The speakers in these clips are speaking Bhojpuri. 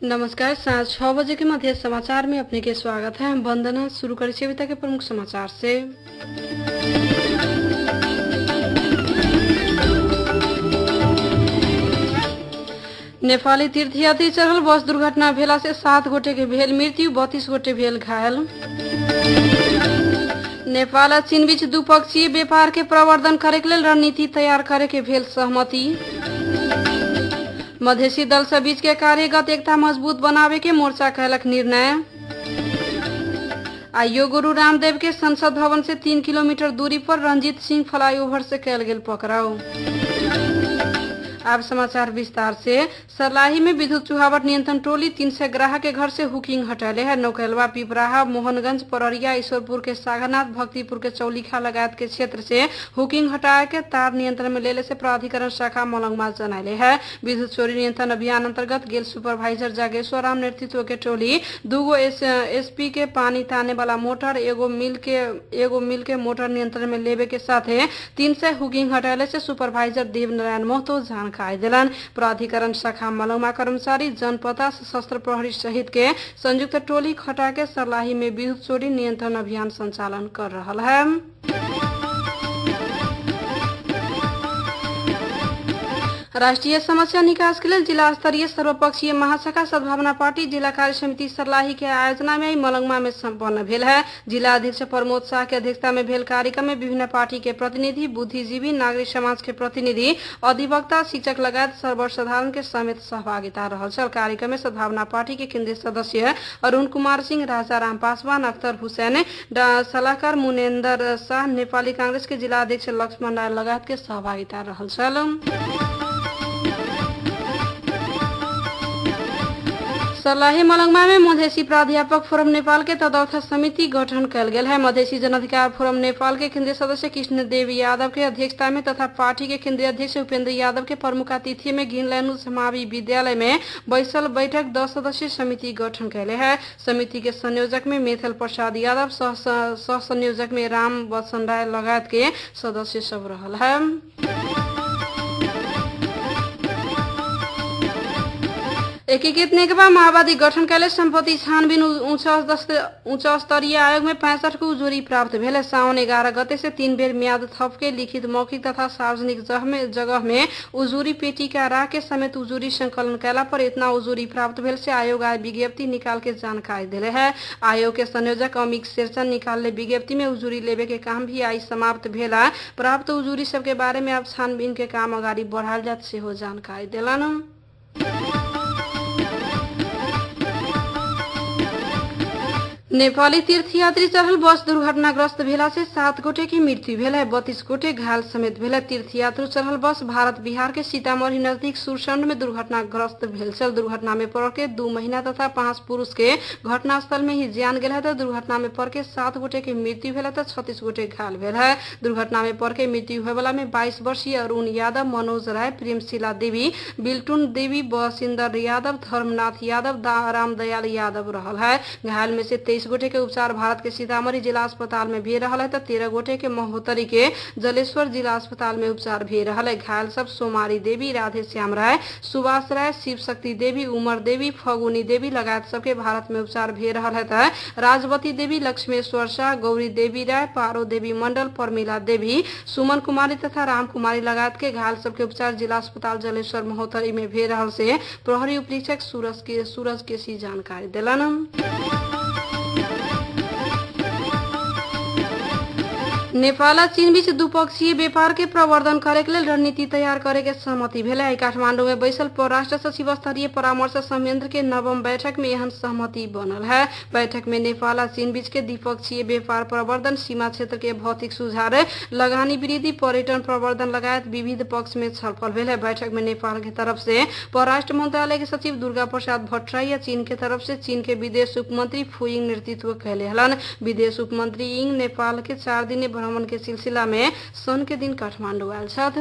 नमस्कार। साँझ 6 बजे के मध्य समाचार में अपने के स्वागत है। हम वंदना। शुरू करें अभी तक के प्रमुख समाचार से। नेपाली तीर्थयात्री चढ़ल बस दुर्घटना भेला से 7 गोटे के भेल मृत्यु, 32 गोटे भेल घायल। नेपाल आ चीन बीच द्विपक्षीय व्यापार के प्रवर्धन करे के लेल रणनीति तैयार करे के भेल सहमति। मधेसी दल से बीच के कार्यगत एकता मजबूत बनावे के मोर्चा कहलक निर्णय। आइयो गुरु रामदेव के संसद भवन से 3 किलोमीटर दूरी पर रंजीत सिंह फ्लाईओवर से कैल गेल पकड़ाव। अब समाचार विस्तार से। सर्लाही में विद्युत चुहावट नियंत्रण टोली 300 ग्राहक के घर से हुकिंग हटैले है। नौकलवा, पिपराहा, मोहनगंज, पररिया, ईश्वरपुर के सागरनाथ, भक्तिपुर के चौलीखा लगायत के क्षेत्र से हुकिंग हटाए के तार नियंत्रण में लेले से प्राधिकरण शाखा मलंगमा जनैले है। विद्युत चोरी नियंत्रण अभियान अंतर्गत गेल सुपरवाइजर जागेश्वर राम नेतृत्व के टोली 2 एसपी के पानी ताने वाला मोटर, एगो मिल के मोटर नियंत्रण में लेवे के साथे 300 हुकिंग हटाले से सुपरवाइजर देव नारायण महतो जानकारी दिलन। प्राधिकरण शाखा मलंगमा कर्मचारी, जनपता, सशस्त्र प्रहरी सहित के संयुक्त टोली खटा के सर्लाही में विद्युत चोरी नियंत्रण अभियान संचालन कर रहा है। राष्ट्रीय समस्या निकास के लिए जिला स्तरीय सर्वपक्षीय महाशाखा सद्भावना पार्टी जिला कार्य समिति सर्लाही के आयोजना में मलंगमा में संपन्न भेल है। जिला अध्यक्ष प्रमोद शाह के अध्यक्षता में भेल कार्यक्रम में विभिन्न पार्टी के प्रतिनिधि, बुद्धिजीवी, नागरिक समाज के प्रतिनिधि, अधिवक्ता, शिक्षक लगायत सर्वसाधारण के समेत सहभागिता रहल। कार्यक्रम में सद्भावना पार्टी के केंद्रीय सदस्य अरुण कुमार सिंह, राजा राम पासवान, अख्तर हुसैन, सलाहकार मुनेंद्र शाह, नेपाली कांग्रेस के जिला अध्यक्ष लक्ष्मण राय लगायत के सहभागिता रहल। सर्लाही मलंगमा में मधेसी प्राध्यापक फोरम नेपाल के तदर्थ समिति गठन कल गेल है। मधेसी जन अधिकार फोरम नेपाल के केंद्रीय सदस्य कृष्ण देव यादव के अध्यक्षता में तथा पार्टी के केंद्रीय अध्यक्ष उपेंद्र यादव के प्रमुख आतिथ्य में घिनलैनु समावी विद्यालय में बैसल बैठक 10 सदस्यीय समिति गठन कैले है। समिति के संयोजक में मेथल प्रसाद यादव, सह संयोजक में राम बच्चन राय लगायत के सदस्य सब रहल है। एकीकृत नेकपा माओवादी गठन कैले संपत्ति छानबीन उच्च स्तरीय आयोग में 65 को उजुरी प्राप्त भेल। साउन 11 गते से 3 बेर म्याद थप के लिखित, मौखिक तथा सार्वजनिक जगह में उजुरी पेटिका राख के समेत उजुरी संकलन कैला पर इतना उजुरी प्राप्त भेल से आयोग आय विज्ञप्ति निकाल के जानकारी दिले है। आयोग के संयोजक अमिक शेरचन निकालले विज्ञप्ति में उजुरी लेवे के काम भी आई समाप्त भेला। प्राप्त उजुरी सब के बारे में अब छानबीन के काम अगाडि बढ़ाल जात से हो जानकारी दिलन। नेपाली तीर्थयात्री चढ़ल बस दुर्घटनाग्रस्त भेला से 7 गोटे की मृत्यु भेल है, 32 गोटे घायल समेत भेल है। तीर्थयात्री चढ़ल बस भारत बिहार के सीतामढ़ी नजदीक सुरसंड में दुर्घटनाग्रस्त भेल छल। दुर्घटना में पड़ के 2 महिला तथा 5 पुरुष के घटनास्थल में ही जान गेल है तो दुर्घटना में पड़ के 7 गोटे की मृत्यु भेल है तो 36 गोटे घायल भेल है। दुर्घटना में पड़ के मृत्यु होय वाला में 22 वर्षीय अरुण यादव, मनोज राय, प्रेमशिला देवी, बिल्टुन देवी, बसिंदर यादव, धर्मनाथ यादव, रामदयाल यादव रहल है। घायल में से 23 गोटे के उपचार भारत के सीतामढ़ी जिला अस्पताल में भी रहल है तो 13 गोटे के महोत्तरी के जलेश्वर जिला अस्पताल में उपचार भी रहल है। घायल सब सोमारी देवी, राधे श्याम राय, सुभाष राय, शिव शक्ति देवी, उमर देवी, फगुनी देवी लगायत सबके भारत में उपचार भी रहल है तो राजवती देवी, लक्ष्मेश्वर शाह, गौरी देवी राय, पारो देवी मंडल, परमिला देवी, सुमन कुमारी तथा राम कुमारी लगायत के घायल सबके उपचार जिला अस्पताल जलेश्वर महोत्तरी में भी रहल से प्रहरी उपरीक्षक सूरज केसी जानकारी दिलन। नेपाल आ चीन बीच द्विपक्षीय व्यापार के प्रवर्धन करे के लेल रणनीति तैयार करे के सहमति भेल है। काठमांडू में बैसल परराष्ट्र सचिव स्तरीय परामर्श संयंत्र के नवम बैठक में यह सहमति बनल है। बैठक में नेपाल आ चीन बीच के द्विपक्षीय व्यापार प्रवर्धन, सीमा क्षेत्र के भौतिक सुधार, लगानी वृद्धि, पर्यटन प्रवर्धन लगायत विविध पक्ष में छलफल भेल है। बैठक में नेपाल के तरफ से परराष्ट्र मंत्रालय के सचिव दुर्गा प्रसाद भट्टराई या चीन के तरफ से चीन के विदेश उपमंत्री फुइंग नेतृत्व कैले हलन। विदेश उपमंत्री इंग नेपाल के 4 दिने भ्रमण के सिलसिला में सन के दिन काठमांडू आयल छथि।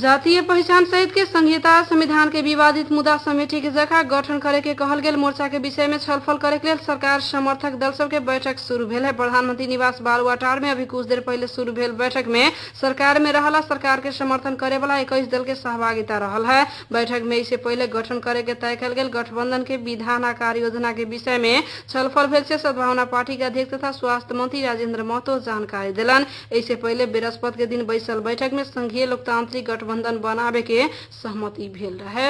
जातीय पहचान सहित के संहिता संविधान के विवादित मुद्दा समिति के जगह गठन करे के कहल गेल मोर्चा के विषय में छलफल करे के लिए सरकार समर्थक दल सब के बैठक शुरू भेल है। प्रधानमंत्री निवास बालुआटार में अभी कुछ देर पहले शुरू भेल बैठक में सरकार में रहला सरकार के समर्थन करे वाला 21 दल के सहभागिता रहल है। बैठक में इससे पहले गठन करे के तय कल गेल गठबंधन के विधान आ कार्य योजना के विषय में छलफल भेल से सद्भावना पार्टी के अध्यक्ष तथा स्वास्थ्य मंत्री राजेंद्र महतो जानकारी दिलन। इससे पहले बृहस्पति के दिन बैसल बैठक में संघीय लोकतांत्रिक गठबंधन बनावे के सहमति भेल रहे।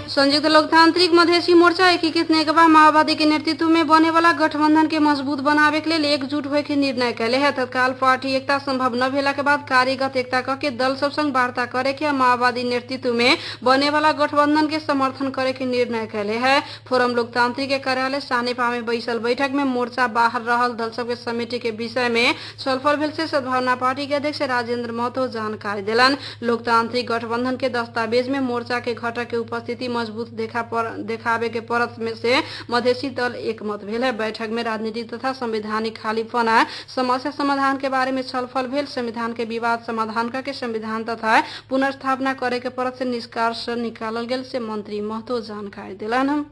संयुक्त लोकतांत्रिक मधेसी मोर्चा एकीकृत नेकपा माओवादी के नेतृत्व में बने वाला गठबंधन के मजबूत बनावे के लिए एकजुट होए के निर्णय कैले है। तत्काल पार्टी एकता संभव न भेला के बाद कार्यगत एकता करके दल सब संग वार्ता करे के माओवादी नेतृत्व में बने वाला गठबंधन के समर्थन करे के निर्णय कैले है। फोरम लोकतांत्रिक के कार्यालय सानेपा में बैसल बैठक में मोर्चा बाहर रहल दल सब के समिति के विषय में छलफल भेल से सद्भावना पार्टी के अध्यक्ष राजेंद्र महतो जानकारी दिलन। लोकतांत्रिक गठबंधन के दस्तावेज में मोर्चा के घटक के उपस्थिति मजबूत देखावे के परत में से मधेसी दल एकमत भेल है। बैठक में राजनीतिक तथा संवैधानिक खालीपना समस्या समाधान के बारे में छलफल भेल। संविधान के विवाद समाधान करके संविधान तथा पुनर्स्थापना करे के परत से निष्कर्ष निकालल गेल से मंत्री महतो जानकारी दिलन।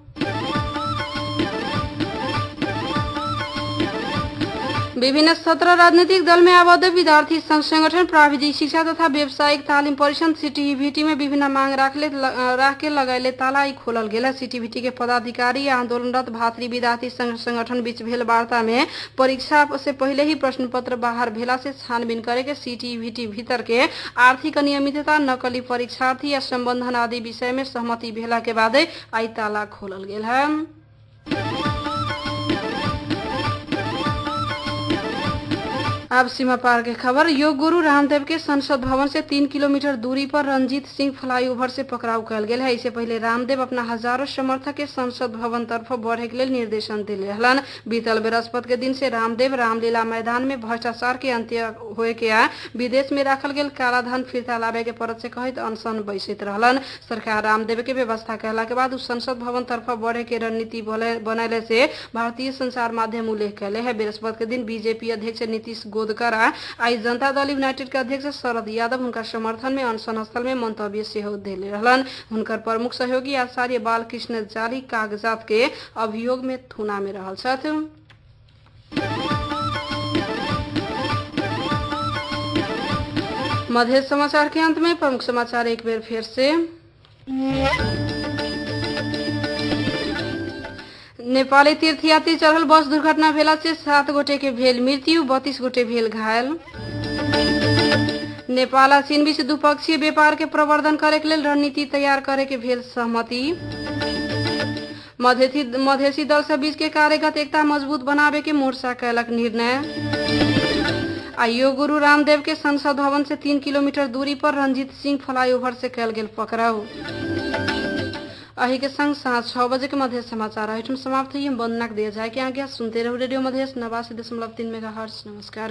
विभिन्न 17 राजनीतिक दल में आबद्ध विद्यार्थी संघ संगठन प्राविधिक शिक्षा तथा व्यावसायिक तालीम परिषद सीटीईटी में विभिन्न मांग राख के लगैले ताला खोलल गेल। सीटीईटी के पदाधिकारी या आंदोलनरत भातृ विद्यार्थी संघ संगठन बीच भेल वार्ता में परीक्षा से पहले ही प्रश्न पत्र बाहर भेला से छानबीन करे के सीटीईटी भीतर के आर्थिक अनियमितता नकली परीक्षार्थी या संबंधन आदि विषय में सहमति भेला के बाद आई ताला खोलल गेल है। अब सीमा पार के खबर। योग गुरु रामदेव के संसद भवन से 3 किलोमीटर दूरी पर रंजीत सिंह फ्लाईओवर से पकड़ाव कल गेल है। इससे पहले रामदेव अपना हजारों समर्थक के संसद भवन तरफ बढ़े के लिए निर्देशन दिले रहलन। बीतल बृहस्पति के दिन से रामदेव रामलीला मैदान में भ्रष्टाचार के अंत्य होए के आ विदेश में रखल गेल कालाधन फिरता लावे के परत से कहित अनशन बैसित रहलन। सरकार रामदेव के व्यवस्था कहला के बाद संसद भवन तरफ बढ़े के रणनीति बनैले से भारतीय संचार माध्यम उल्लेख कैले है। बृहस्पति के दिन बीजेपी अध्यक्ष नीतीश गोदकरा आई जनता दल यूनाइटेड के अध्यक्ष शरद यादव उनका समर्थन में अनशन स्थल में मंतव्य सेहो देले रहलन। उनकर प्रमुख सहयोगी आचार्य बालकृष्ण जाली कागजात के अभियोग में थुना में रहल छथि। मध्य समाचार के अंत में प्रमुख समाचार एक बेर फिर से। नेपाली तीर्थयात्री चढ़ल बस दुर्घटना भेला से 7 गोटे के भेल मृत्यु, 32 गोटे भेल घायल। नेपाल आ चीन बीच द्विपक्षीय व्यापार के प्रवर्धन करे के लेल रणनीति तैयार करे के भेल सहमति। मधेसी दल सब बीच के कार्यगत एकता मजबूत बनावे के मोर्चा कैलक निर्णय। योग गुरु रामदेव के संसद भवन से 3 किलोमीटर दूरी पर रंजीत सिंह फ्लाईओवर से कैल गेल पकड़ाव। अही के संग साँझ 6 बजे के मध्य समाचार आइटम समाप्त हुई। वंदना दिया जाए कि आज्ञा सुनते रहो रेडियो मधेश 89.3 मेगाहर्ट्ज। नमस्कार।